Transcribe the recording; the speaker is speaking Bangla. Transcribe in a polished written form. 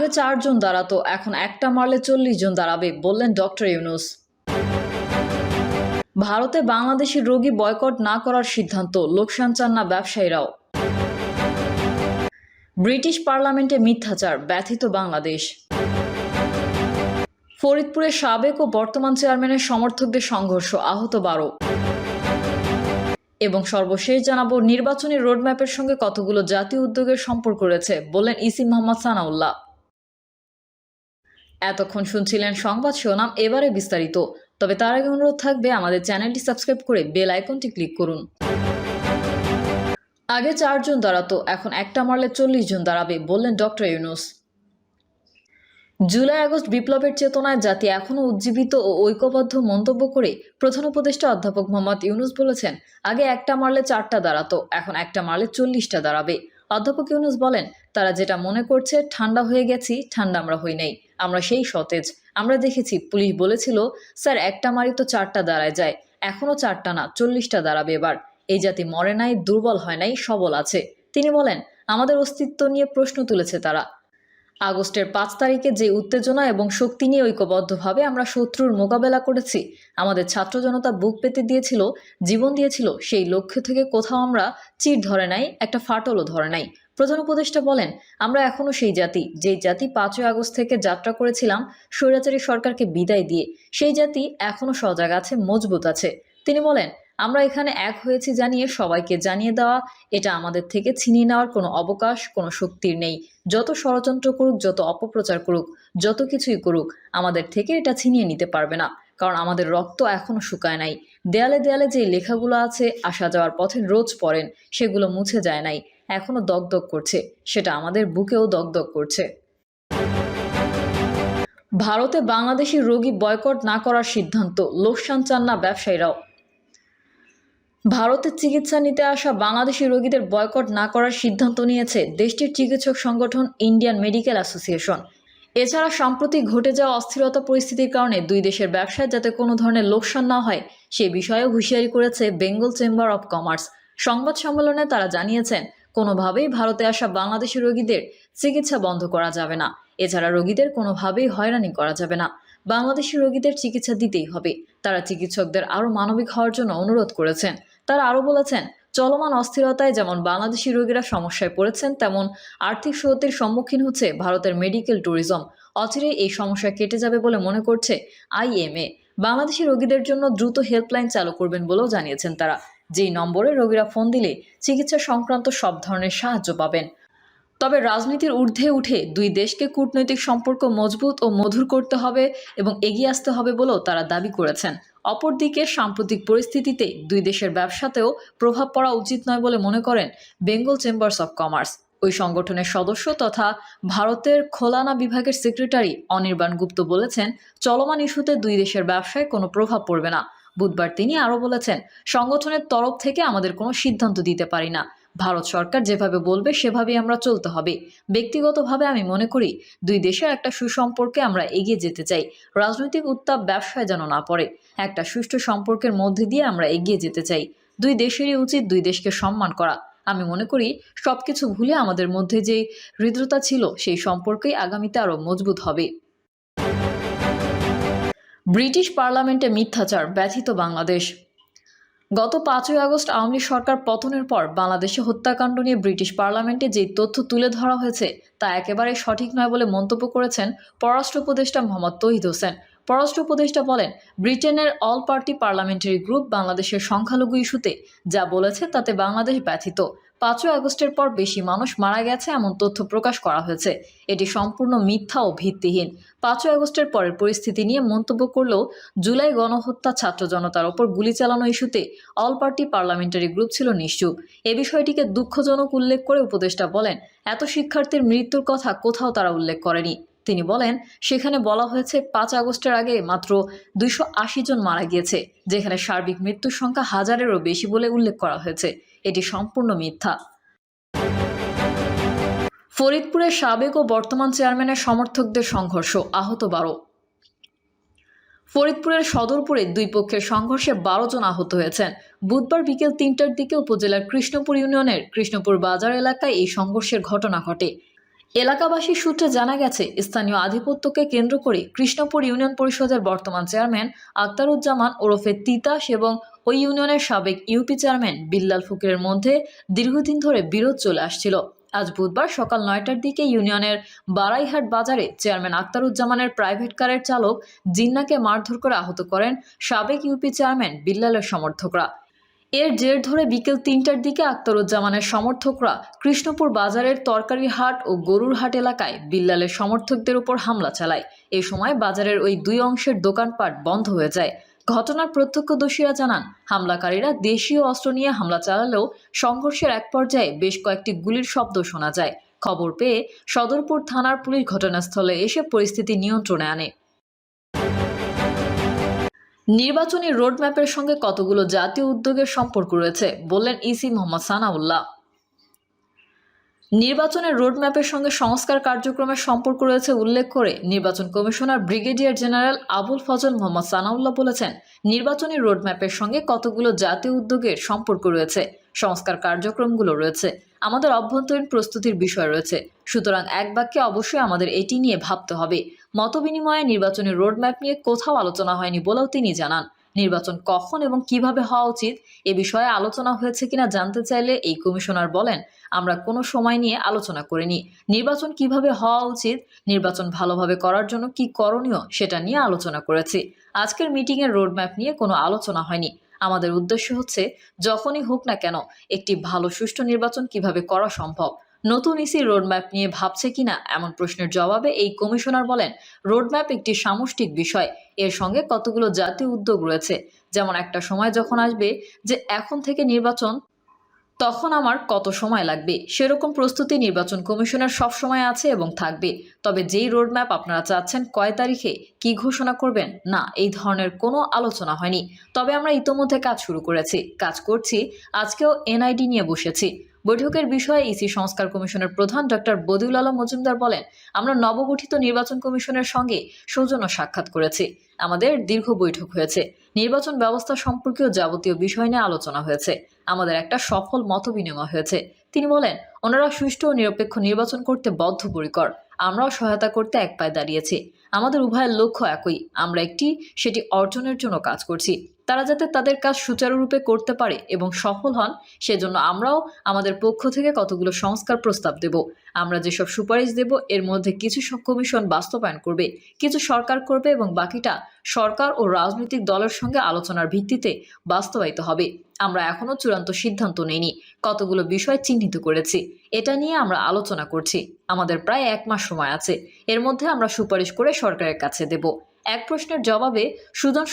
আগে ৪ জন দাঁড়াতো, এখন একটা মারলে ৪০ জন দাঁড়াবে, বললেন ডক্টর ইউনূস। ভারতে বাংলাদেশি রোগী বয়কট না করার সিদ্ধান্ত, লোকসান চান না ব্যবসায়ীরাও। ব্রিটিশ পার্লামেন্টে মিথ্যাচার, ব্যথিত বাংলাদেশ। ফরিদপুরে সাবেক ও বর্তমান চেয়ারম্যানের সমর্থকদের সংঘর্ষ, আহত ১২। এবং সর্বশেষ জানাবো, নির্বাচনী রোডম্যাপের সঙ্গে কতগুলো জাতীয় উদ্যোগের সম্পর্ক রয়েছে, বললেন ইসি মোহাম্মদ সানাউল্লাহ। এতক্ষণ শুনছিলেন সংবাদ শিরোনাম, এবারে বিস্তারিত। তবে তার আগে অনুরোধ থাকবে আমাদের চ্যানেলটি সাবস্ক্রাইব করে বেল আইকনটি ক্লিক করুন। আগে ৪ জন দাঁড়াতো, এখন একটা মারলে ৪০ জন দাঁড়াবে, বললেন ডক্টর ইউনূস। জুলাই আগস্ট বিপ্লবের চেতনায় জাতি এখনও উজ্জীবিত ও ঐক্যবদ্ধ মন্তব্য করে প্রধান উপদেষ্টা অধ্যাপক মোহাম্মদ ইউনূস বলেছেন, আগে একটা মারলে ৪টা দাঁড়াতো, এখন একটা মারলে ৪০টা দাঁড়াবে। অধ্যাপক ইউনূস বলেন, তারা যেটা মনে করছে ঠান্ডা হয়ে গেছি, ঠান্ডা আমরা হই নাই, আমরা সেই সতেজ। আমরা দেখেছি পুলিশ বলেছিল স্যার একটা মারি তো ৪টা দাঁড়ায় যায়, এখনও ৪টা না ৪০টা দাঁড়াবে এবার। এই জাতি মরে নাই, দুর্বল হয় নাই, সবল আছে। তিনি বলেন, আমাদের অস্তিত্ব নিয়ে প্রশ্ন তুলেছে তারা। আগস্টের ৫ তারিখে যে উত্তেজনা এবং শক্তি নিয়ে ঐক্যবদ্ধভাবে আমরা শত্রুর মোকাবেলা করেছি, আমাদের ছাত্র জনতা বুক পেতে দিয়েছিল, জীবন দিয়েছিল, সেই লক্ষ্য থেকে কোথাও আমরা চির ধরে নাই, একটা ফাটলও ধরে নাই। প্রধান উপদেষ্টা বলেন, আমরা এখনো সেই জাতি, যেই জাতি ৫ই আগস্ট থেকে যাত্রা করেছিলাম স্বৈরাচারী সরকারকে বিদায় দিয়ে। সেই জাতি এখনো সজাগ আছে, মজবুত আছে। তিনি বলেন, আমরা এখানে এক হয়েছি জানিয়ে সবাইকে জানিয়ে দেওয়া, এটা আমাদের থেকে ছিনিয়ে নেওয়ার কোনো অবকাশ কোনো শক্তির নেই। যত ষড়যন্ত্র করুক, যত অপপ্রচার করুক, যত কিছুই করুক, আমাদের থেকে এটা ছিনিয়ে নিতে পারবে না, কারণ আমাদের রক্ত এখনো শুকায় নাই। দেয়ালে দেয়ালে যে লেখাগুলো আছে, আসা যাওয়ার পথে রোজ পড়েন, সেগুলো মুছে যায় নাই, এখনো দগদগ করছে, সেটা আমাদের বুকেও দগদগ করছে। ভারতে বাংলাদেশি রোগী বয়কট না করার সিদ্ধান্ত, লোকসান চান না ব্যবসায়ীরাও। ভারতে চিকিৎসা নিতে আসা বাংলাদেশি রোগীদের বয়কট না করার সিদ্ধান্ত নিয়েছে দেশটির চিকিৎসক সংগঠন ইন্ডিয়ান মেডিকেল অ্যাসোসিয়েশন। এছাড়া সাম্প্রতিক ঘটে যাওয়া অস্থিরতা পরিস্থিতির কারণে দুই দেশের ব্যবসায় যাতে কোনো ধরনের লোকসান না হয় সে বিষয়েও হুঁশিয়ারি করেছে বেঙ্গল চেম্বার অব কমার্স। সংবাদ সম্মেলনে তারা জানিয়েছেন, কোনোভাবেই ভারতে আসা বাংলাদেশি রোগীদের চিকিৎসা বন্ধ করা যাবে না। এছাড়া রোগীদের কোনোভাবেই হয়রানি করা যাবে না। বাংলাদেশি রোগীদের চিকিৎসা দিতেই হবে। তারা চিকিৎসকদের আরও মানবিক হওয়ার জন্য অনুরোধ করেছেন। তারা আরও বলেছেন, চলমান অস্থিরতায় যেমন বাংলাদেশি রোগীরা সমস্যায় পড়েছেন, তেমন আর্থিক ক্ষতির সম্মুখীন হচ্ছে ভারতের মেডিকেল ট্যুরিজম। অচিরেই এই সমস্যা কেটে যাবে বলে মনে করছে আইএমএ। বাংলাদেশি রোগীদের জন্য দ্রুত হেল্পলাইন চালু করবেন বলেও জানিয়েছেন তারা, যেই নম্বরে রোগীরা ফোন দিলে চিকিৎসা সংক্রান্ত সব ধরনের সাহায্য পাবেন। তবে রাজনীতির ঊর্ধ্বে উঠে দুই দেশকে কূটনৈতিক সম্পর্ক মজবুত ও মধুর করতে হবে এবং এগিয়ে আসতে হবে বলেও তারা দাবি করেছেন। অপরদিকে সাম্প্রতিক পরিস্থিতিতে দুই দেশের ব্যবসাতেও প্রভাব পড়া উচিত নয় বলে মনে করেন বেঙ্গল চেম্বার্স অব কমার্স। ওই সংগঠনের সদস্য তথা ভারতের খোলানা বিভাগের সেক্রেটারি অনির্বাণ গুপ্ত বলেছেন, চলমান ইস্যুতে দুই দেশের ব্যবসায় কোনো প্রভাব পড়বে না। বুধবার তিনি আরও বলেছেন, সংগঠনের তরফ থেকে আমাদের কোনো সিদ্ধান্ত দিতে পারি না। ভারত সরকার যেভাবে বলবে সেভাবেই আমরা চলতে হবে। ব্যক্তিগতভাবে আমি মনে করি দুই দেশের একটা সুসম্পর্কে আমরা এগিয়ে যেতে চাই। রাজনৈতিক উত্তাপ ব্যবসায় যেন না পড়ে। একটা সুষ্ঠু সম্পর্কের মধ্যে দিয়ে আমরা এগিয়ে যেতে চাই। দুই দেশেরই উচিত দুই দেশকে সম্মান করা। আমি মনে করি সবকিছু ভুলে আমাদের মধ্যে যে হৃদ্রতা ছিল সেই সম্পর্কেই আগামীতে আরও মজবুত হবে। ব্রিটিশ পার্লামেন্টে মিথ্যাচার, ব্যথিত বাংলাদেশ। গত ৫ই আগস্ট আওয়ামী লীগ সরকার পতনের পর বাংলাদেশে হত্যাকাণ্ড নিয়ে ব্রিটিশ পার্লামেন্টে যে তথ্য তুলে ধরা হয়েছে তা একেবারে সঠিক নয় বলে মন্তব্য করেছেন পররাষ্ট্র উপদেষ্টা মোহাম্মদ তৌহিদ হোসেন। পররাষ্ট্র উপদেষ্টা বলেন, ব্রিটেনের অল পার্টি পার্লামেন্টারি গ্রুপ বাংলাদেশের সংখ্যালঘু ইস্যুতে যা বলেছে তাতে বাংলাদেশ ব্যথিত। ৫ই আগস্টের পর বেশি মানুষ মারা গেছে এমন তথ্য প্রকাশ করা হয়েছে, এটি সম্পূর্ণ মিথ্যা ও ভিত্তিহীন। ৫ই আগস্টের পরের পরিস্থিতি নিয়ে মন্তব্য করলেও জুলাই গণহত্যা, ছাত্র জনতার ওপর গুলি চালানো ইস্যুতে অল পার্টি পার্লামেন্টারি গ্রুপ ছিল নিশ্চুপ। এ বিষয়টিকে দুঃখজনক উল্লেখ করে উপদেষ্টা বলেন, এত শিক্ষার্থীর মৃত্যুর কথা কোথাও তারা উল্লেখ করেনি। তিনি বলেন, সেখানে বলা হয়েছে ৫ আগস্টের আগে মাত্র ২৮০ জন মারা গিয়েছে, যেখানে সার্বিক মৃত্যুর সংখ্যা হাজারেরও বেশি বলে উল্লেখ করা হয়েছে। এটি সম্পূর্ণ মিথ্যা। ফরিদপুরের সাবেক ও বর্তমান চেয়ারম্যানের সমর্থকদের সংঘর্ষ, আহত ১২। ফরিদপুরের সদরপুরে দুই পক্ষের সংঘর্ষে ১২ জন আহত হয়েছেন। বুধবার বিকেল ৩টার দিকে উপজেলার কৃষ্ণপুর ইউনিয়নের কৃষ্ণপুর বাজার এলাকায় এই সংঘর্ষের ঘটনা ঘটে। এলাকাবাসী সূত্রে জানা গেছে, স্থানীয় আধিপত্যকে কেন্দ্র করে কৃষ্ণপুর ইউনিয়ন পরিষদের বর্তমান চেয়ারম্যান আক্তারুজ্জামান ওরফে তিতাস এবং ওই ইউনিয়নের সাবেক ইউপি চেয়ারম্যান বিল্লাল ফকিরের মধ্যে দীর্ঘদিন ধরে বিরোধ চলে আসছিল। আজ বুধবার সকাল 9টার দিকে ইউনিয়নের বারাইহাট বাজারে চেয়ারম্যান আক্তারুজ্জামানের প্রাইভেট কারের চালক জিন্নাকে মারধর করে আহত করেন সাবেক ইউপি চেয়ারম্যান বিল্লালের সমর্থকরা। এর জের ধরে বিকেল 3টার দিকে আক্তারুজ্জামানের সমর্থকরা কৃষ্ণপুর বাজারের তরকারি হাট ও গরুর হাট এলাকায় বিল্লালের সমর্থকদের উপর হামলা চালায়। এ সময় বাজারের ওই দুই অংশের দোকানপাট বন্ধ হয়ে যায়। ঘটনার প্রত্যক্ষদর্শীরা জানান, হামলাকারীরা দেশীয় অস্ত্র নিয়ে হামলা চালালেও সংঘর্ষের এক পর্যায়ে বেশ কয়েকটি গুলির শব্দ শোনা যায়। খবর পেয়ে সদরপুর থানার পুলিশ ঘটনাস্থলে এসে পরিস্থিতি নিয়ন্ত্রণে আনে। নির্বাচনী রোডম্যাপের সঙ্গে কতগুলো জাতীয় উদ্যোগের সম্পর্ক রয়েছে বললেন ইসি মোহাম্মদ সানাউল্লাহ। নির্বাচনের রোডম্যাপের সঙ্গে সংস্কার কার্যক্রমের সম্পর্ক রয়েছে উল্লেখ করে নির্বাচন commissioner brigadier general Abul Fazal Mohammad Sanaullah বলেছেন, নির্বাচনী রোডম্যাপের সঙ্গে কতগুলো জাতীয় উদ্যোগের সম্পর্ক রয়েছে, সংস্কার কার্যক্রমগুলো রয়েছে, আমাদের অভ্যন্তরীণ প্রস্তুতির বিষয় রয়েছে। সুতরাং এক বাক্যে অবশ্যই আমাদের এটি নিয়ে ভাবতে হবে। মতবিনিময়ে নির্বাচনী রোডম্যাপ নিয়ে কোথাও আলোচনা হয়নি বলেও তিনি জানান। নির্বাচন কখন এবং কিভাবে হওয়া উচিত এ বিষয়ে আলোচনা হয়েছে কিনা জানতে চাইলে এই কমিশনার বলেন, আমরা কোনো সময় নিয়ে আলোচনা করিনি। নির্বাচন কিভাবে হওয়া উচিত, নির্বাচন ভালোভাবে করার জন্য কি করণীয় সেটা নিয়ে আলোচনা করেছি। আজকের মিটিংয়ের রোডম্যাপ নিয়ে কোনো আলোচনা হয়নি। আমাদের উদ্দেশ্য হচ্ছে যখনই হোক না কেন একটি ভালো সুষ্ঠু নির্বাচন কিভাবে করা সম্ভব। নতুন ইসি রোডম্যাপ নিয়ে ভাবছে কিনা এমন প্রশ্নের জবাবে এই কমিশনার বলেন, রোডম্যাপ একটি সামষ্টিক বিষয়, এর সঙ্গে কতগুলো জাতীয় উদ্যোগ রয়েছে। যেমন একটা সময় যখন আসবে যে এখন থেকে নির্বাচন, তখন আমার কত সময় লাগবে, সেরকম প্রস্তুতি নির্বাচন কমিশনের সব সময় আছে এবং থাকবে। তবে যেই রোডম্যাপ আপনারা চাচ্ছেন কয় তারিখে কি ঘোষণা করবেন, না, এই ধরনের কোনো আলোচনা হয়নি। তবে আমরা ইতোমধ্যে কাজ শুরু করেছি, কাজ করছি। আজকেও এনআইডি নিয়ে বসেছি। বৈঠকের বিষয়ে ইসি সংস্কার কমিশনের প্রধান ডক্টর বদিউল আলম মজুমদার বলেন, আমরা নবগঠিত নির্বাচন কমিশনের সঙ্গে সৌজন্য সাক্ষাৎ করেছি। আমাদের দীর্ঘ বৈঠক হয়েছে। নির্বাচন ব্যবস্থা সম্পর্কীয় যাবতীয় বিষয় নিয়ে আলোচনা হয়েছে। আমাদের একটা সফল মতবিনিময় হয়েছে। তিনি বলেন, ওনারা সুষ্ঠু ও নিরপেক্ষ নির্বাচন করতে বদ্ধপরিকর। আমরাও সহায়তা করতে এক পায়ে দাঁড়িয়েছি। আমাদের উভয়ের লক্ষ্য একই, আমরা সেটি অর্জনের জন্য কাজ করছি। তারা যাতে তাদের কাজ সুচারুরূপে করতে পারে এবং সফল হন, সেজন্য আমরাও আমাদের পক্ষ থেকে কতগুলো সংস্কার প্রস্তাব দেব। আমরা যেসব সুপারিশ দেব এর মধ্যে কিছু কমিশন বাস্তবায়ন করবে, কিছু সরকার করবে এবং বাকিটা সরকার ও রাজনৈতিক দলের সঙ্গে আলোচনার ভিত্তিতে বাস্তবায়িত হবে। আমরা এখনো চূড়ান্ত সিদ্ধান্ত নেইনি, কতগুলো বিষয় চিহ্নিত করেছি, এটা নিয়ে আমরা আলোচনা করছি। আমাদের প্রায় 1 মাস সময় আছে, এর মধ্যে আমরা সুপারিশ করে সরকারের কাছে দেব। এক প্রশ্নের জবাবে সুজন